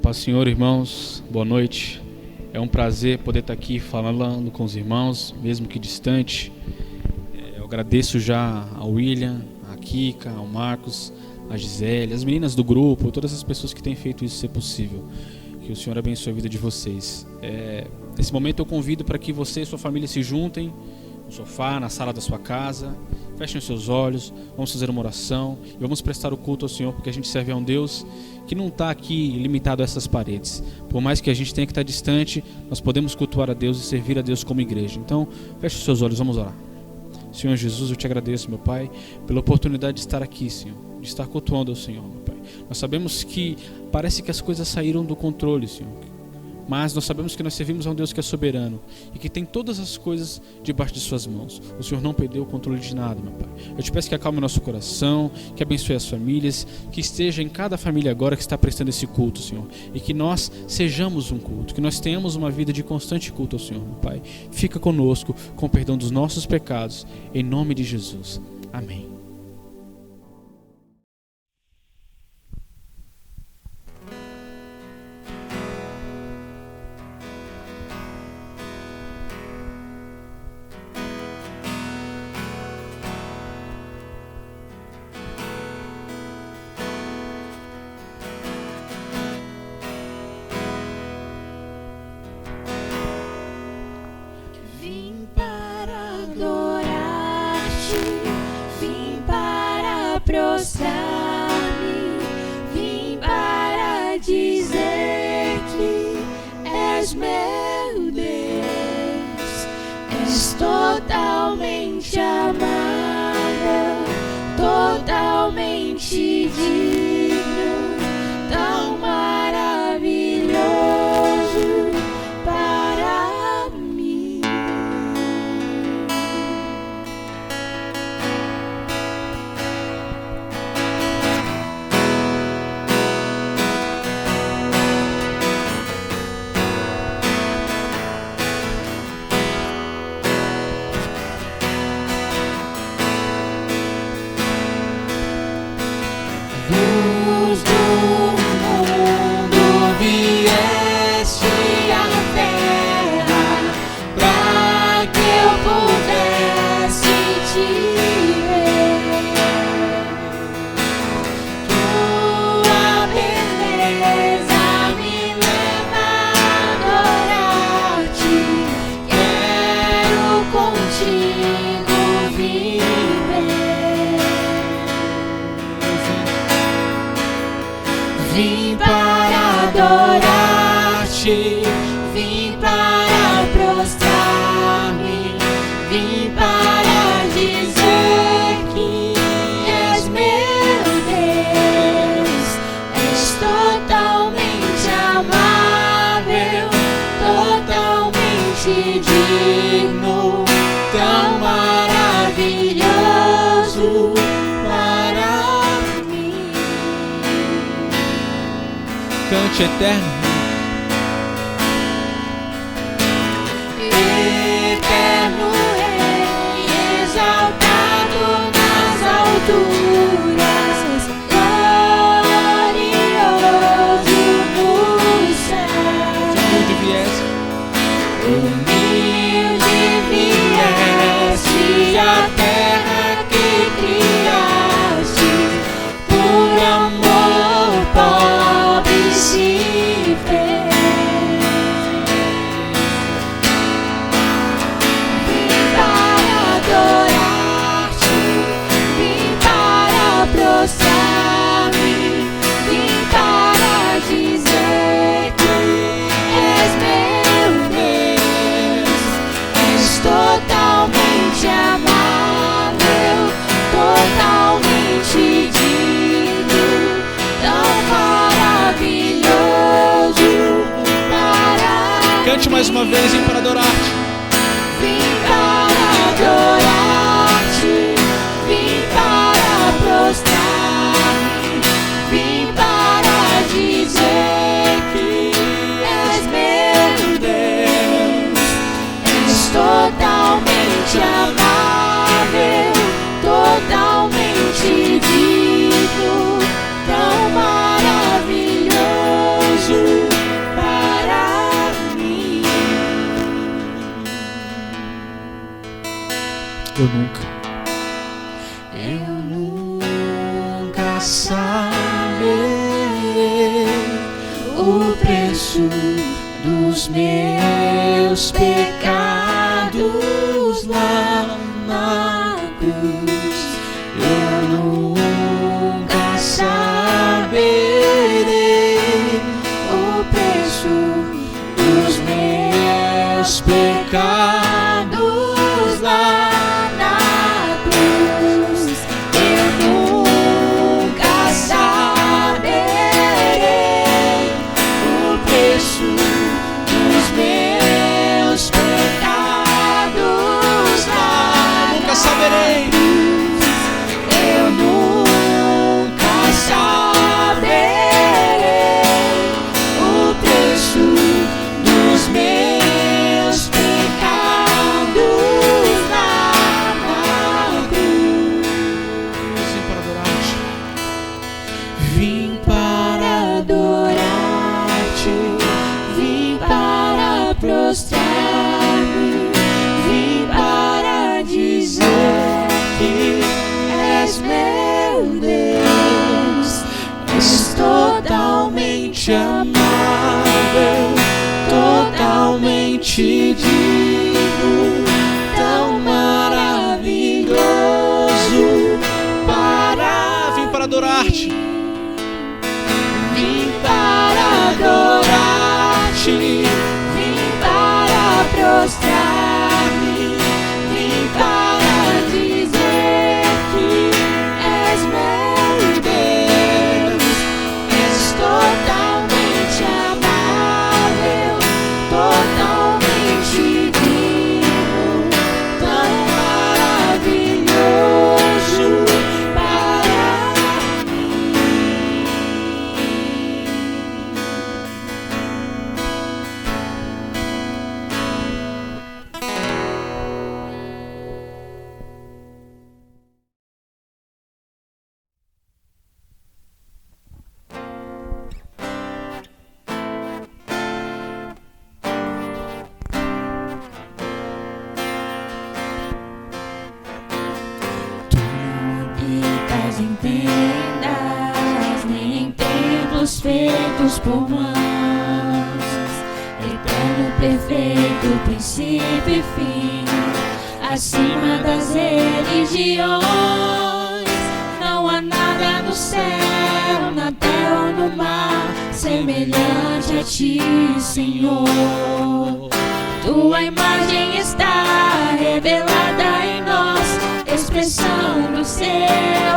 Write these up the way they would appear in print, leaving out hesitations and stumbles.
Paz do Senhor, irmãos, boa noite. É um prazer poder estar aqui falando com os irmãos, mesmo que distante. Eu agradeço já ao William, a Kika, ao Marcos, a Gisele, as meninas do grupo, todas as pessoas que têm feito isso ser possível. Que o Senhor abençoe a vida de vocês. Nesse momento eu convido para que você e sua família se juntem no sofá, na sala da sua casa. Fechem os seus olhos, vamos fazer uma oração e vamos prestar o culto ao Senhor, porque a gente serve a um Deus que não está aqui limitado a essas paredes. Por mais que a gente tenha que estar distante, nós podemos cultuar a Deus e servir a Deus como igreja. Então, feche os seus olhos, vamos orar. Senhor Jesus, eu te agradeço, meu Pai, pela oportunidade de estar aqui, Senhor, de estar cultuando ao Senhor, meu Pai. Nós sabemos que parece que as coisas saíram do controle, Senhor, mas nós sabemos que nós servimos a um Deus que é soberano e que tem todas as coisas debaixo de suas mãos. O Senhor não perdeu o controle de nada, meu Pai. Eu te peço que acalme o nosso coração, que abençoe as famílias, que esteja em cada família agora que está prestando esse culto, Senhor, e que nós sejamos um culto, que nós tenhamos uma vida de constante culto ao Senhor, meu Pai. Fica conosco com o perdão dos nossos pecados, em nome de Jesus. Amém. Totalmente amável, totalmente digno, tão maravilhoso para mim. Luz do mundo, vieste à terra pra que eu pudesse te ver. Tua beleza me leva a adorar-te. Quero contigo viver. Vim para adorar-te, vim para prostrar-me, vim para dizer que és meu Deus. És totalmente amável, totalmente digno, tão maravilhoso para mim. Cante eterno. Eterno Rei, exaltado nas alturas, glorioso no céu. Humilde viesse, Humilde vieste à terra que criaste, por amor pobre se fez. Vim para adorar-te, vim para prostrar-me, vim para dizer que és meu Deus. És totalmente amável, totalmente digno, tão maravilhoso para mim. cante mais uma vez, vem para adorar-te. Vim para adorar-te, vim para prostrar-me, vim para dizer que és meu Deus. És totalmente amável, totalmente digno, tão maravilhoso Eu nunca saberei o preço dos meus pecados lá na cruz. Eu nunca saberei o preço dos meus pecados lá na cruz. Eu nunca saberei o preço dos meus pecados lá. nunca saberei. Eu nunca saberei o preço dos meus pecados lá na cruz. Vim para adorar-te. Vim para adorar-te, vim para prostrar-me, vim para dizer que és meu Deus. És totalmente amável, totalmente digno, tão maravilhoso para Vim para adorar-te. Vim para adorar-te, vim para prostrar-me, vim para dizer que és meu Deus. És totalmente amável, totalmente digno, tão maravilhoso para habitas em tendas, nem em templos feitos por mãos. Eterno, perfeito, princípio e fim, acima das religiões. Não há nada no céu, na terra ou no mar, semelhante a ti, Senhor. Tua imagem está revelada em nós, expressão do seu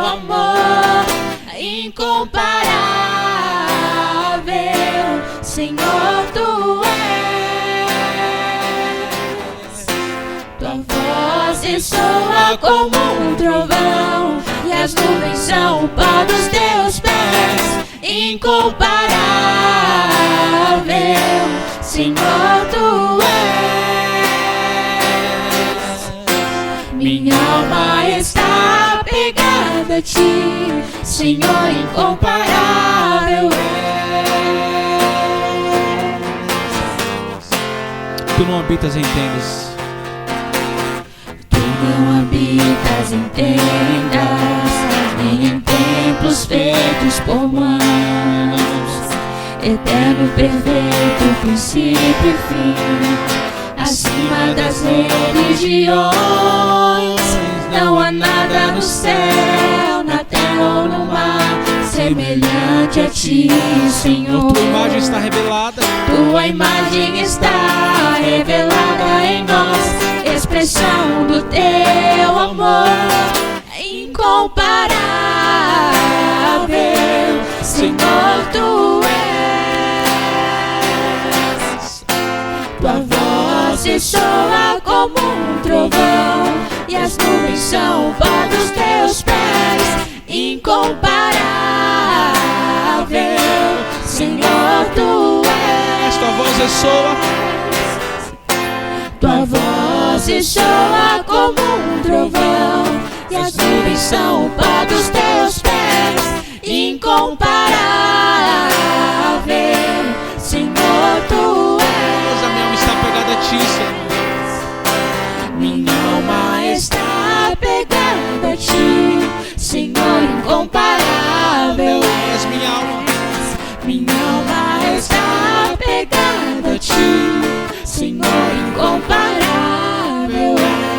amor incomparável, Senhor, tu és. Tua voz ressoa como um trovão, e as nuvens são o pó dos teus pés. Incomparável, Senhor, tu és. Minha alma está pegada a ti, Senhor, incomparável és. Tu não habitas em tendas. Tu não habitas em tendas, nem em templos feitos por mãos. Eterno, perfeito, princípio e fim, acima das religiões. Não há nada no céu, na terra ou no mar, semelhante a ti, Senhor. Tua imagem está revelada. Tua imagem está revelada em nós, expressão do teu amor incomparável, Senhor, tu és. Tua voz ressoa como um trovão, e as nuvens são o pó dos teus pés. Incomparável, Senhor, tu és. Tua voz ressoa. Tua voz ressoa como um trovão, e as nuvens são o pó dos teus pés. Incomparável, Senhor, tu és. A minha alma está pegada a ti, Senhor. Minha alma está ti, Senhor incomparável é.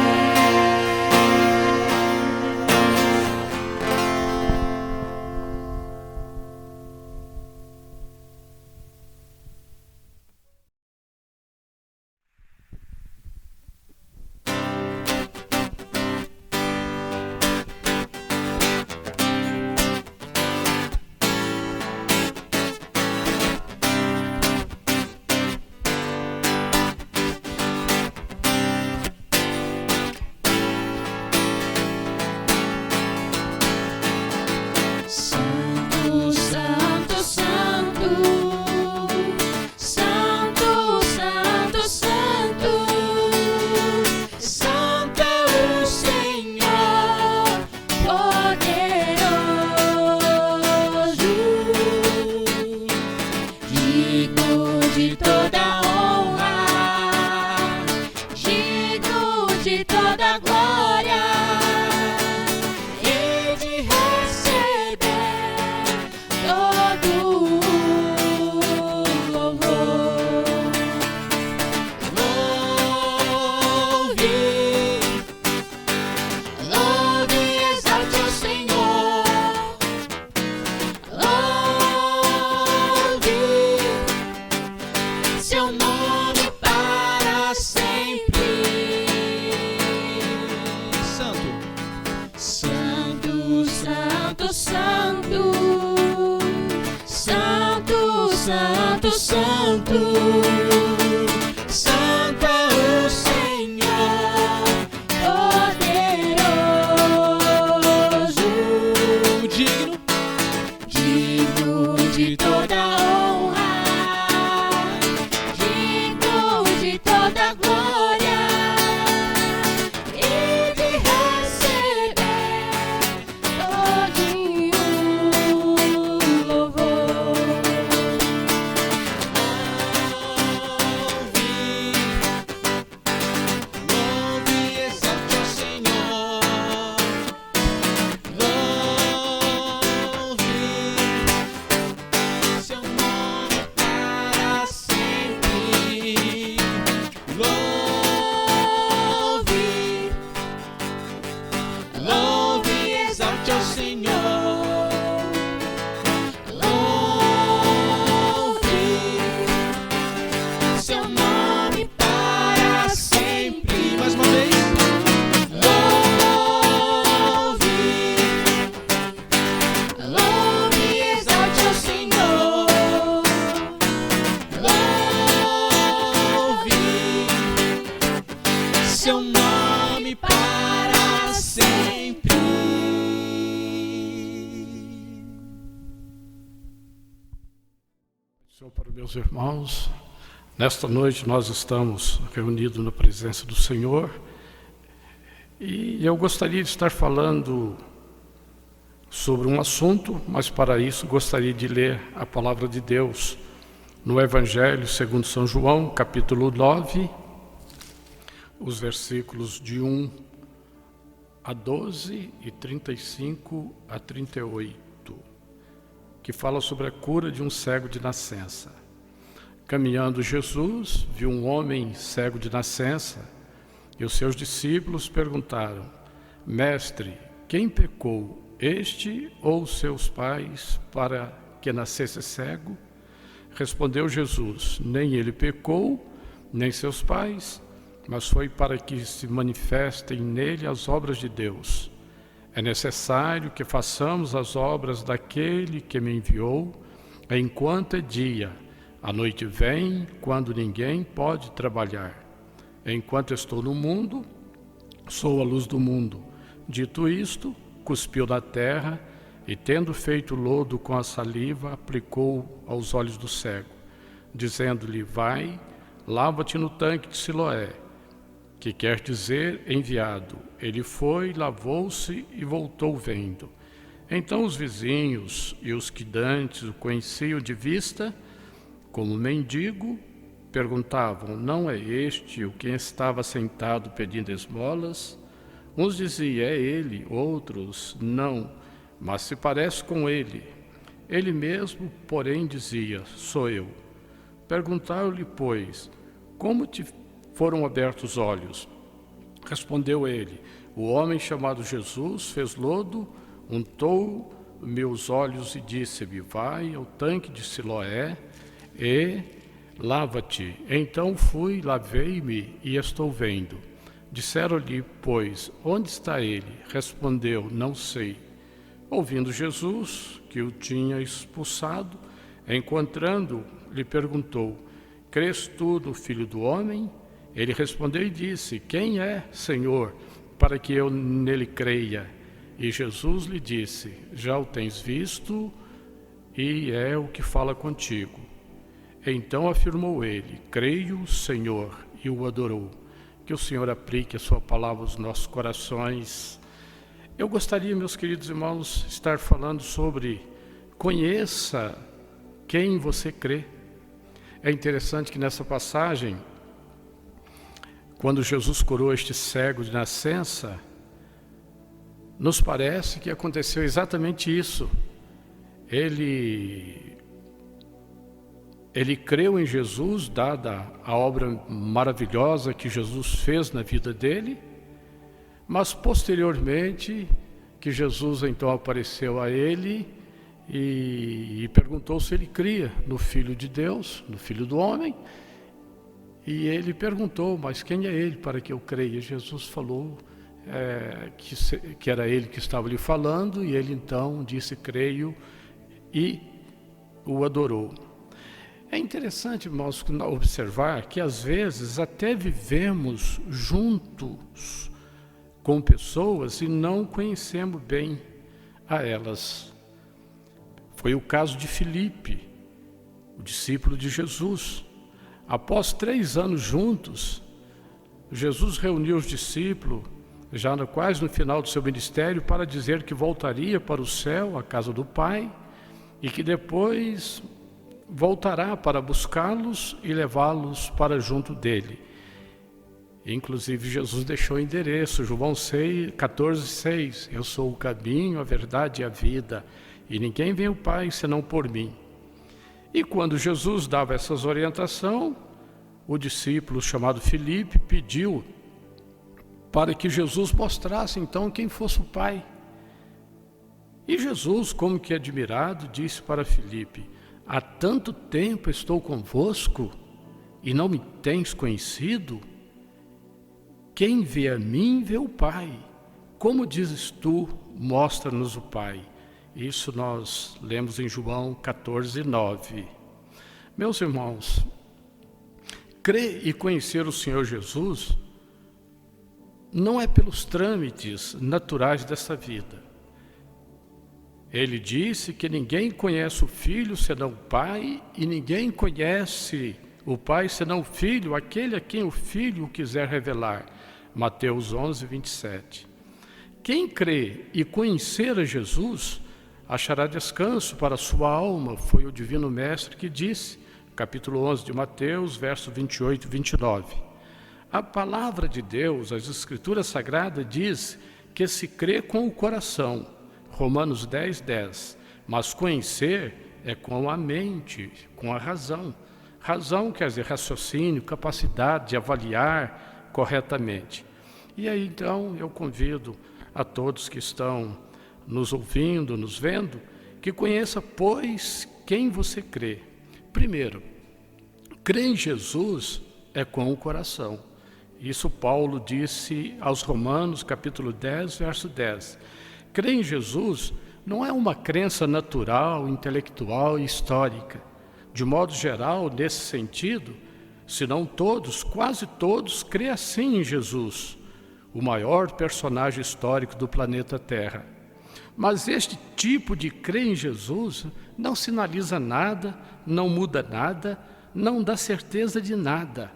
Para meus irmãos, nesta noite nós estamos reunidos na presença do Senhor e eu gostaria de estar falando sobre um assunto, mas para isso gostaria de ler a palavra de Deus no Evangelho segundo São João, capítulo 9, os versículos de 1 a 12 e 35 a 38. Que fala sobre a cura de um cego de nascença. Caminhando Jesus, viu um homem cego de nascença, e os seus discípulos perguntaram: Mestre, quem pecou, este ou seus pais, para que nascesse cego? Respondeu Jesus: Nem ele pecou, nem seus pais, mas foi para que se manifestem nele as obras de Deus. É necessário que façamos as obras daquele que me enviou, enquanto é dia. A noite vem, quando ninguém pode trabalhar. Enquanto estou no mundo, sou a luz do mundo. Dito isto, cuspiu na terra e, tendo feito lodo com a saliva, aplicou aos olhos do cego, dizendo-lhe: Vai, lava-te no tanque de Siloé, que quer dizer enviado. Ele foi, lavou-se e voltou vendo. Então os vizinhos e os que dantes o conheciam de vista, como mendigo, perguntavam: Não é este o que estava sentado pedindo esmolas? Uns diziam: É ele, outros: Não, mas se parece com ele. Ele mesmo, porém, dizia: Sou eu. Perguntaram-lhe, pois, como te foram abertos os olhos? Respondeu ele, o homem chamado Jesus fez lodo, untou meus olhos e disse-me, vai ao tanque de Siloé e lava-te. Então fui, lavei-me e estou vendo. Disseram-lhe, pois, onde está ele? Respondeu, não sei. Ouvindo Jesus, que o tinha expulsado, encontrando, lhe perguntou, crês tu no Filho do Homem? Ele respondeu e disse, quem é, Senhor, para que eu nele creia? E Jesus lhe disse, já o tens visto e é o que fala contigo. Então afirmou ele, creio, Senhor, e o adorou. Que o Senhor aplique a sua palavra aos nossos corações. Eu gostaria, meus queridos irmãos, estar falando sobre conheça quem você crê. É interessante que nessa passagem, quando Jesus curou este cego de nascença, nos parece que aconteceu exatamente isso. Ele creu em Jesus, dada a obra maravilhosa que Jesus fez na vida dele, mas posteriormente que Jesus então apareceu a ele e perguntou se ele cria no Filho de Deus, no Filho do Homem, e ele perguntou, mas quem é ele para que eu creia? Jesus falou que era ele que estava lhe falando, e ele então disse, creio, e o adorou. É interessante, irmãos, observar que às vezes até vivemos juntos com pessoas e não conhecemos bem a elas. Foi o caso de Filipe, o discípulo de Jesus. Após 3 anos juntos, Jesus reuniu os discípulos, já quase no final do seu ministério, para dizer que voltaria para o céu, a casa do Pai, e que depois voltará para buscá-los e levá-los para junto dele. Inclusive Jesus deixou o endereço, João 14:6, eu sou o caminho, a verdade e a vida, e ninguém vem ao Pai senão por mim. E quando Jesus dava essas orientações, o discípulo chamado Filipe pediu para que Jesus mostrasse então quem fosse o Pai. E Jesus, como que admirado, disse para Filipe, há tanto tempo estou convosco e não me tens conhecido? Quem vê a mim, vê o Pai. Como dizes tu, mostra-nos o Pai. Isso nós lemos em João 14:9. Meus irmãos, crer e conhecer o Senhor Jesus não é pelos trâmites naturais dessa vida. Ele disse que ninguém conhece o Filho senão o Pai, e ninguém conhece o Pai senão o Filho, aquele a quem o Filho quiser revelar. Mateus 11:27. Quem crê e conhecer a Jesus achará descanso para a sua alma, foi o Divino Mestre que disse, capítulo 11 de Mateus, verso 28 e 29. A palavra de Deus, as Escrituras Sagradas, diz que se crê com o coração, Romanos 10:10, mas conhecer é com a mente, com a razão. Razão quer dizer raciocínio, capacidade de avaliar corretamente. E aí então eu convido a todos que estão nos ouvindo, nos vendo, que conheça, pois, quem você crê. Primeiro, crer em Jesus é com o coração. Isso Paulo disse aos Romanos, capítulo 10, verso 10. Crer em Jesus não é uma crença natural, intelectual e histórica. De modo geral, nesse sentido, se não todos, quase todos, crê assim em Jesus, o maior personagem histórico do planeta Terra. Mas este tipo de crer em Jesus não sinaliza nada, não muda nada, não dá certeza de nada.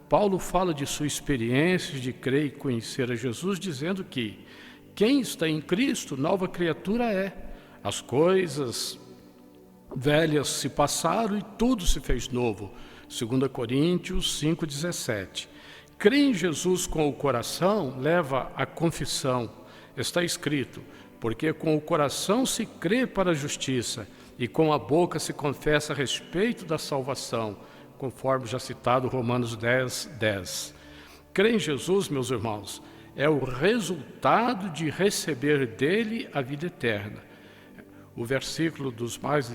Paulo fala de sua experiência de crer e conhecer a Jesus, dizendo que quem está em Cristo, nova criatura é. As coisas velhas se passaram e tudo se fez novo. 2 Coríntios 5:17. Crer em Jesus com o coração leva à confissão. Está escrito, porque com o coração se crê para a justiça e com a boca se confessa a respeito da salvação. conforme já citado Romanos 10, 10. Crer em Jesus, meus irmãos, é o resultado de receber dele a vida eterna. O versículo dos mais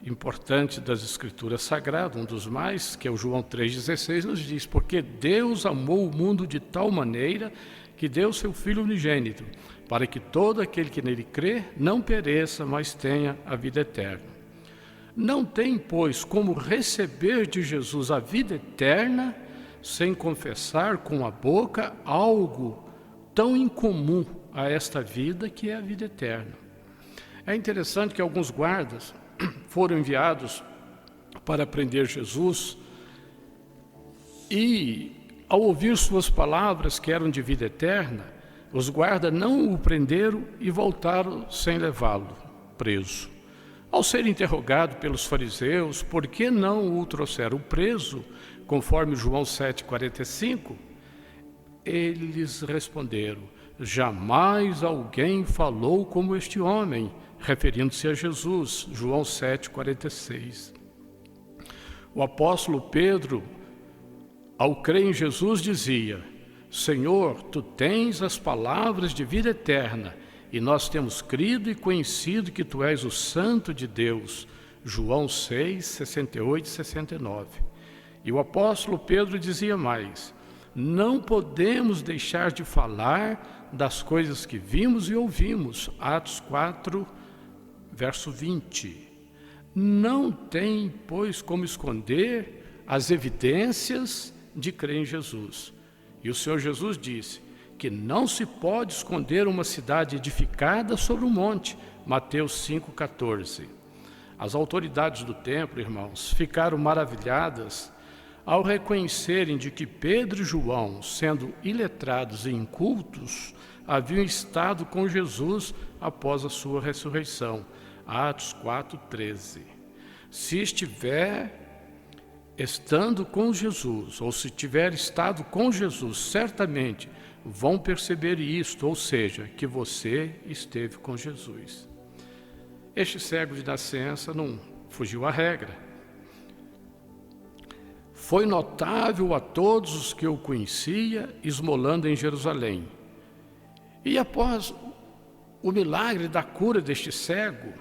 importantes das Escrituras Sagradas, um dos mais, que é o João 3,16, nos diz: porque Deus amou o mundo de tal maneira que deu seu Filho unigênito, para que todo aquele que nele crê não pereça, mas tenha a vida eterna. Não tem, pois, como receber de Jesus a vida eterna sem confessar com a boca algo tão incomum a esta vida, que é a vida eterna. É interessante que alguns guardas foram enviados para prender Jesus e, ao ouvir suas palavras que eram de vida eterna, os guardas não o prenderam e voltaram sem levá-lo preso. Ao ser interrogado pelos fariseus por que não o trouxeram preso, conforme João 7,45, eles responderam: jamais alguém falou como este homem, referindo-se a Jesus, João 7,46. O apóstolo Pedro, ao crer em Jesus, dizia: Senhor, tu tens as palavras de vida eterna, e nós temos crido e conhecido que tu és o Santo de Deus, João 6, 68 e 69. E o apóstolo Pedro dizia mais: não podemos deixar de falar das coisas que vimos e ouvimos, Atos 4, verso 20. Não tem, pois, como esconder as evidências de crer em Jesus. E o Senhor Jesus disse que não se pode esconder uma cidade edificada sobre um monte, Mateus 5,14. As autoridades do templo, irmãos, ficaram maravilhadas ao reconhecerem de que Pedro e João, sendo iletrados e incultos, haviam estado com Jesus após a sua ressurreição, Atos 4,13. Se estiver estando com Jesus, ou se tiver estado com Jesus, certamente vão perceber isto, ou seja, que você esteve com Jesus. Este cego de nascença não fugiu à regra. Foi notável a todos os que o conhecia, esmolando em Jerusalém. E após o milagre da cura deste cego,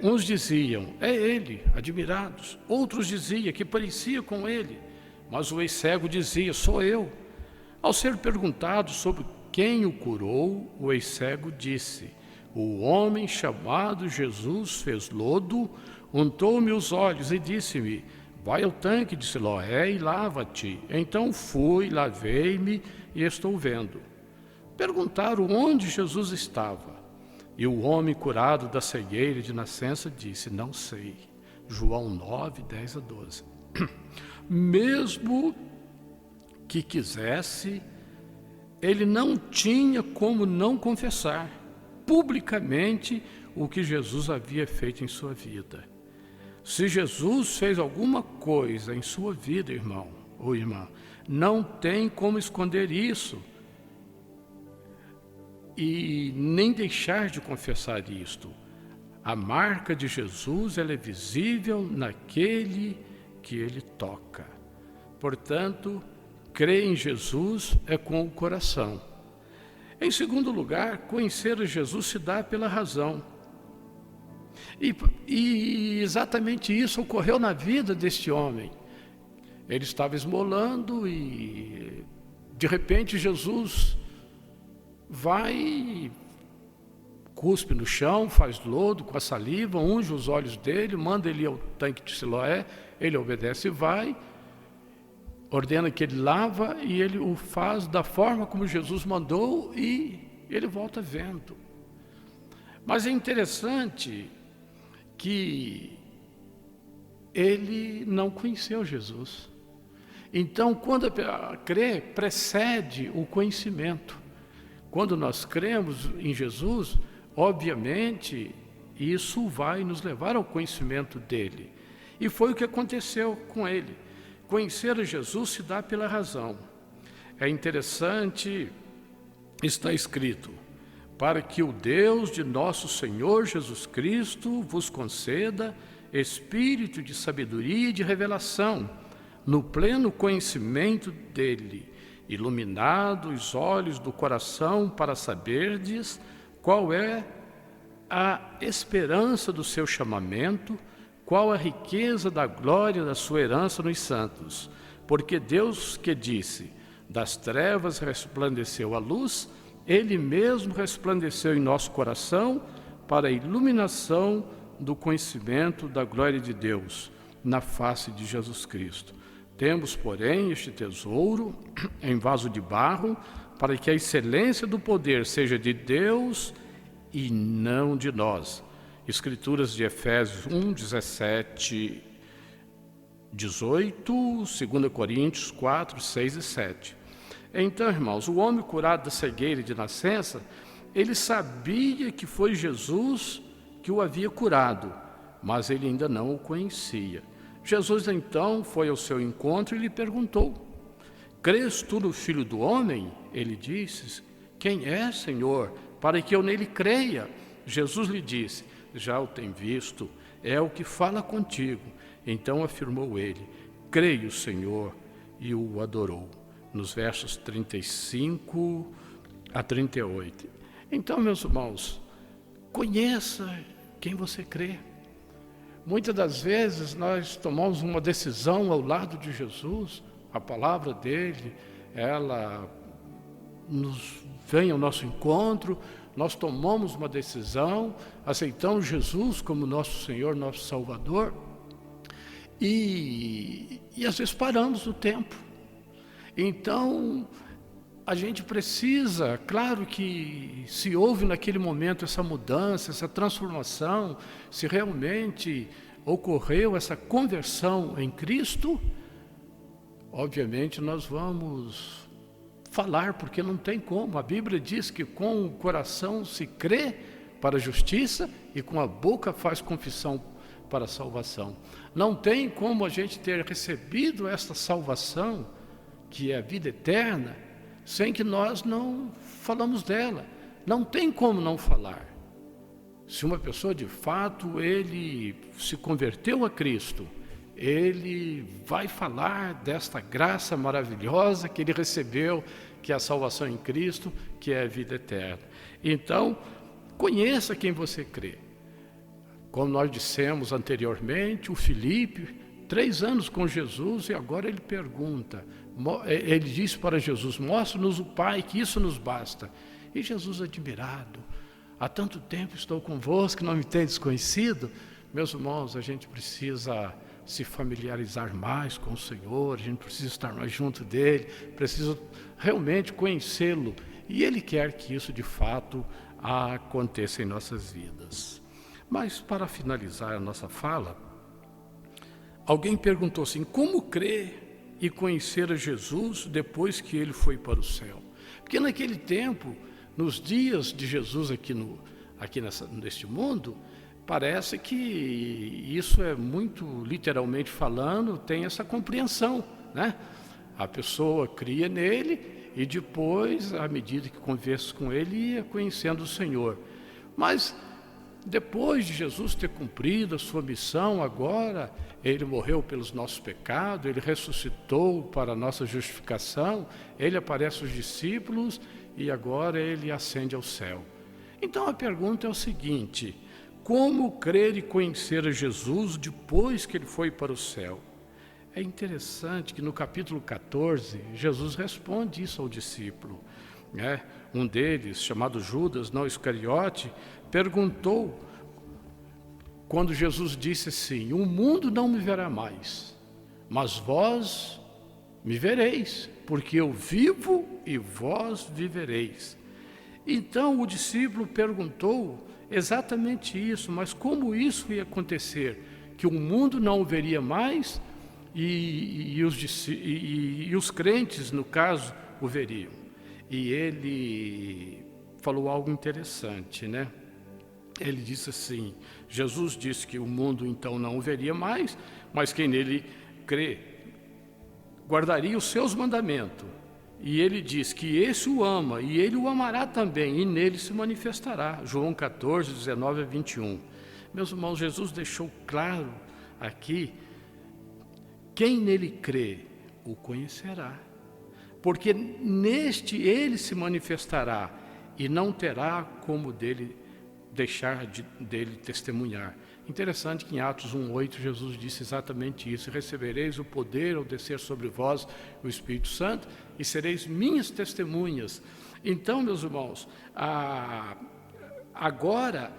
uns diziam: é ele, admirados. Outros diziam que parecia com ele, mas o ex-cego dizia: sou eu. Ao ser perguntado sobre quem o curou, o ex-cego disse: o homem chamado Jesus fez lodo, untou-me os olhos e disse-me: vai ao tanque de Siloé e lava-te. Então fui, lavei-me e estou vendo. Perguntaram onde Jesus estava. E o homem curado da cegueira de nascença disse: não sei. João 9, 10 a 12. Mesmo que quisesse, ele não tinha como não confessar publicamente o que Jesus havia feito em sua vida. Se Jesus fez alguma coisa em sua vida, irmão ou irmã, não tem como esconder isso e nem deixar de confessar isto. A marca de Jesus, ela é visível naquele que ele toca. Portanto, crer em Jesus é com o coração. Em segundo lugar, conhecer a Jesus se dá pela razão. E exatamente isso ocorreu na vida deste homem. Ele estava esmolando e, de repente, Jesus vai, cuspe no chão, faz lodo com a saliva, unge os olhos dele, manda ele ao tanque de Siloé, ele obedece e vai, ordena que ele lava e ele o faz da forma como Jesus mandou e ele volta vendo. Mas é interessante que ele não conheceu Jesus. Então, quando crer, precede o conhecimento. Quando nós cremos em Jesus, obviamente, isso vai nos levar ao conhecimento dele. E foi o que aconteceu com ele. Conhecer a Jesus se dá pela razão. É interessante, está escrito: para que o Deus de nosso Senhor Jesus Cristo vos conceda espírito de sabedoria e de revelação, no pleno conhecimento dele, iluminado os olhos do coração para saberdes qual é a esperança do seu chamamento, qual a riqueza da glória da sua herança nos santos. Porque Deus que disse, das trevas resplandeceu a luz, Ele mesmo resplandeceu em nosso coração para a iluminação do conhecimento da glória de Deus na face de Jesus Cristo. Temos, porém, este tesouro em vaso de barro, para que a excelência do poder seja de Deus e não de nós. Escrituras de Efésios 1, 17, 18, 2 Coríntios 4, 6 e 7. Então, irmãos, o homem curado da cegueira de nascença, ele sabia que foi Jesus que o havia curado, mas ele ainda não o conhecia. Jesus então foi ao seu encontro e lhe perguntou: crês tu no Filho do Homem? Ele disse: quem é, Senhor, para que eu nele creia? Jesus lhe disse: já o tem visto, é o que fala contigo. Então afirmou ele: creio, Senhor, e o adorou. Nos versos 35 a 38. Então, meus irmãos, conheça quem você crê. Muitas das vezes nós tomamos uma decisão ao lado de Jesus, a palavra dele, ela nos vem ao nosso encontro, nós tomamos uma decisão, aceitamos Jesus como nosso Senhor, nosso Salvador, e às vezes paramos o tempo. Então, a gente precisa, claro que se houve naquele momento essa mudança, essa transformação, se realmente ocorreu essa conversão em Cristo, obviamente nós vamos falar, porque não tem como. A Bíblia diz que com o coração se crê para a justiça e com a boca faz confissão para a salvação. Não tem como a gente ter recebido esta salvação, que é a vida eterna, sem que nós não falamos dela. Não tem como não falar. Se uma pessoa de fato, ele se converteu a Cristo, ele vai falar desta graça maravilhosa que ele recebeu, que é a salvação em Cristo, que é a vida eterna. Então, conheça quem você crê. Como nós dissemos anteriormente, o Filipe, 3 anos com Jesus, e agora ele pergunta, ele diz para Jesus: mostra-nos o Pai, que isso nos basta. E Jesus, admirado: há tanto tempo estou convosco, não me tendes conhecido? Meus irmãos, a gente precisa se familiarizar mais com o Senhor, a gente precisa estar mais junto dele, precisa realmente conhecê-lo, e ele quer que isso de fato aconteça em nossas vidas. Mas para finalizar a nossa fala, alguém perguntou assim: como crer e conhecer a Jesus depois que ele foi para o céu? Porque naquele tempo, nos dias de Jesus neste mundo, parece que isso é muito, literalmente falando, tem essa compreensão, né? A pessoa cria nele e depois, à medida que conversa com ele, ia conhecendo o Senhor. Mas depois de Jesus ter cumprido a sua missão, agora ele morreu pelos nossos pecados, ele ressuscitou para a nossa justificação, ele aparece aos discípulos e agora ele ascende ao céu. Então a pergunta é o seguinte: como crer e conhecer a Jesus depois que ele foi para o céu? É interessante que no capítulo 14, Jesus responde isso ao discípulo. Um deles, chamado Judas, não Iscariote, perguntou, quando Jesus disse assim: o mundo não me verá mais, mas vós me vereis, porque eu vivo e vós vivereis. Então o discípulo perguntou exatamente isso: mas como isso ia acontecer? Que o mundo não o veria mais e os crentes, no caso, o veriam. E ele falou algo interessante, né? Ele disse assim: Jesus disse que o mundo então não o veria mais, mas quem nele crê guardaria os seus mandamentos. E ele diz que esse o ama e ele o amará também, e nele se manifestará. João 14, 19 a 21. Meus irmãos, Jesus deixou claro aqui, quem nele crê, o conhecerá. Porque neste ele se manifestará e não terá como deixar dele testemunhar. Interessante que em Atos 1:8 Jesus disse exatamente isso: recebereis o poder ao descer sobre vós o Espírito Santo e sereis minhas testemunhas. Então, meus irmãos, agora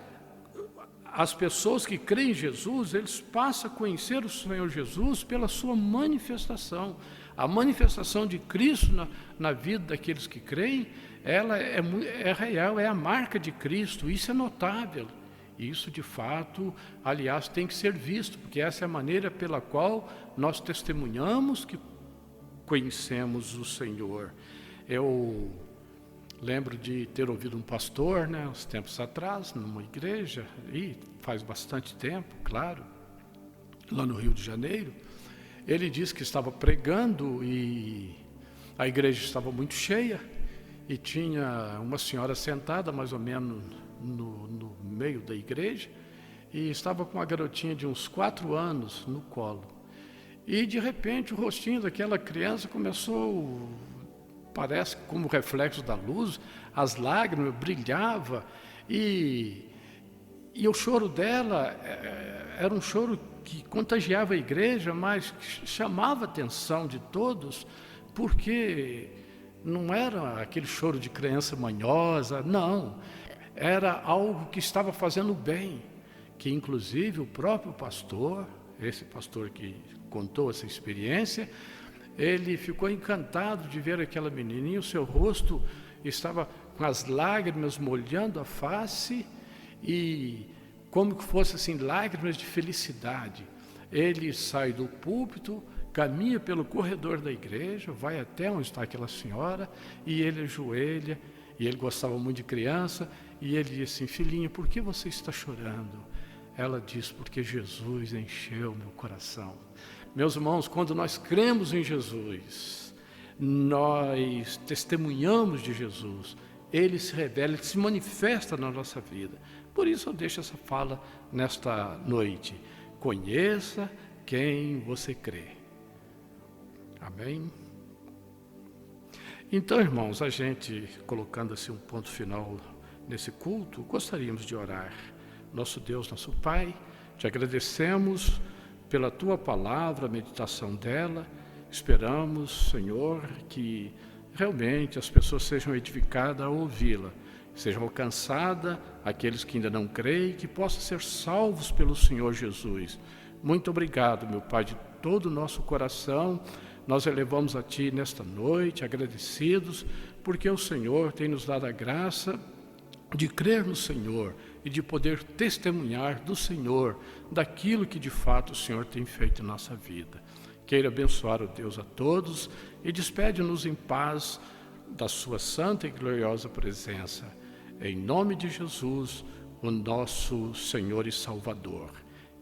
as pessoas que creem em Jesus, eles passam a conhecer o Senhor Jesus pela sua manifestação. A manifestação de Cristo na vida daqueles que creem, ela é real, é a marca de Cristo. Isso é notável. Isso, de fato, aliás, tem que ser visto, porque essa é a maneira pela qual nós testemunhamos que conhecemos o Senhor. Eu lembro de ter ouvido um pastor, uns tempos atrás, numa igreja, e faz bastante tempo, claro, lá no Rio de Janeiro. Ele disse que estava pregando e a igreja estava muito cheia e tinha uma senhora sentada mais ou menos no meio da igreja e estava com uma garotinha de uns 4 anos no colo. E de repente o rostinho daquela criança começou, parece como reflexo da luz, as lágrimas brilhavam e o choro dela era um choro que contagiava a igreja, mas chamava a atenção de todos, porque não era aquele choro de criança manhosa, não. Era algo que estava fazendo bem, que inclusive o próprio pastor, esse pastor que contou essa experiência, ele ficou encantado de ver aquela menininha, o seu rosto estava com as lágrimas molhando a face e como que fosse assim, lágrimas de felicidade. Ele sai do púlpito, caminha pelo corredor da igreja, vai até onde está aquela senhora e ele ajoelha, e ele gostava muito de criança, e ele diz assim: filhinha, por que você está chorando? Ela diz: porque Jesus encheu meu coração. Meus irmãos, quando nós cremos em Jesus, nós testemunhamos de Jesus, Ele se revela, Ele se manifesta na nossa vida. Por isso eu deixo essa fala nesta noite: conheça quem você crê. Amém? Então, irmãos, a gente, colocando assim um ponto final nesse culto, gostaríamos de orar. Nosso Deus, nosso Pai, te agradecemos pela Tua palavra, a meditação dela. Esperamos, Senhor, que realmente as pessoas sejam edificadas ao ouvi-la, sejam alcançadas aqueles que ainda não creem, que possam ser salvos pelo Senhor Jesus. Muito obrigado, meu Pai, de todo o nosso coração. Nós elevamos a Ti nesta noite, agradecidos, porque o Senhor tem nos dado a graça de crer no Senhor e de poder testemunhar do Senhor, daquilo que de fato o Senhor tem feito em nossa vida. Queira abençoar o Deus a todos e despede-nos em paz da sua santa e gloriosa presença. Em nome de Jesus, o nosso Senhor e Salvador.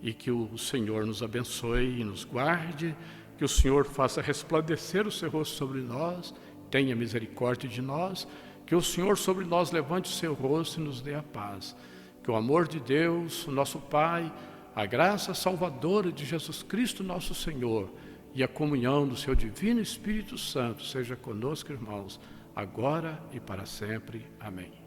E que o Senhor nos abençoe e nos guarde, que o Senhor faça resplandecer o seu rosto sobre nós, tenha misericórdia de nós, que o Senhor sobre nós levante o seu rosto e nos dê a paz. Que o amor de Deus, o nosso Pai, a graça salvadora de Jesus Cristo, nosso Senhor, e a comunhão do seu divino Espírito Santo seja conosco, irmãos, agora e para sempre. Amém.